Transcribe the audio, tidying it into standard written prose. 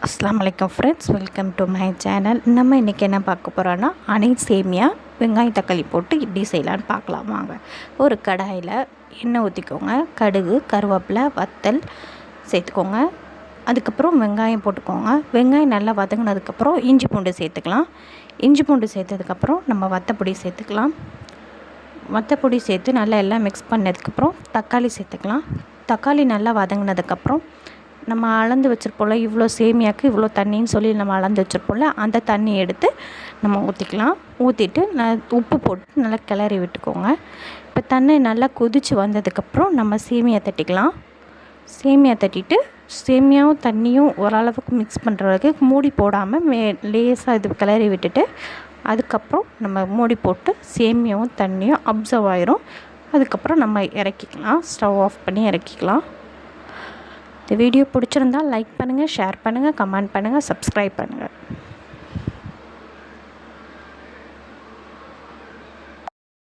அஸ்ஸலாமு அலைக்கும் friends, welcome to my channel. நம்ம இன்றைக்கி என்ன பார்க்க போகிறோன்னா சேமியா வெங்காயம் தக்காளி போட்டு இப்படி செய்யலான்னு பார்க்கலாம் வாங்க. ஒரு கடாயில் எண்ணெய் ஊற்றிக்கோங்க. கடுகு, கருவேப்பிலை, வத்தல் சேர்த்துக்கோங்க. அதுக்கப்புறம் வெங்காயம் போட்டுக்கோங்க. வெங்காயம் நல்லா வதங்கினதுக்கப்புறம் இஞ்சி பூண்டு சேர்த்துக்கலாம். இஞ்சி பூண்டு சேர்த்ததுக்கப்புறம் நம்ம வத்தப்பொடி சேர்த்துக்கலாம். வத்தப்பொடி சேர்த்து நல்லா எல்லாம் மிக்ஸ் பண்ணதுக்கப்புறம் தக்காளி சேர்த்துக்கலாம். தக்காளி நல்லா வதங்கினதுக்கப்புறம் நம்ம அளந்து வச்சுருப்போம்ல, இவ்வளோ சேமியாவுக்கு இவ்வளோ தண்ணின்னு சொல்லி நம்ம அளந்து வச்சுருப்போம்ல, அந்த தண்ணி எடுத்து நம்ம ஊற்றிக்கலாம். ஊற்றிட்டு உப்பு போட்டு நல்லா கிளறி விட்டுக்கோங்க. இப்போ தண்ணி நல்லா கொதித்து வந்ததுக்கப்புறம் நம்ம சேமியா தட்டிக்கலாம். சேமியா தட்டிட்டு சேமியாவும் தண்ணியும் ஓரளவுக்கு மிக்ஸ் பண்ணுறதுக்கு மூடி போடாமல் லேசாக இது கிளறி விட்டுட்டு அதுக்கப்புறம் நம்ம மூடி போட்டு சேமியாவும் தண்ணியும் அப்சர்வ் ஆயிரும். அதுக்கப்புறம் நம்ம இறக்கிக்கலாம். ஸ்டவ் ஆஃப் பண்ணி இறக்கிக்கலாம். இந்த வீடியோ பிடிச்சிருந்தால் லைக் பண்ணுங்கள், ஷேர் பண்ணுங்கள், கமெண்ட் பண்ணுங்கள், சப்ஸ்கிரைப் பண்ணுங்கள்.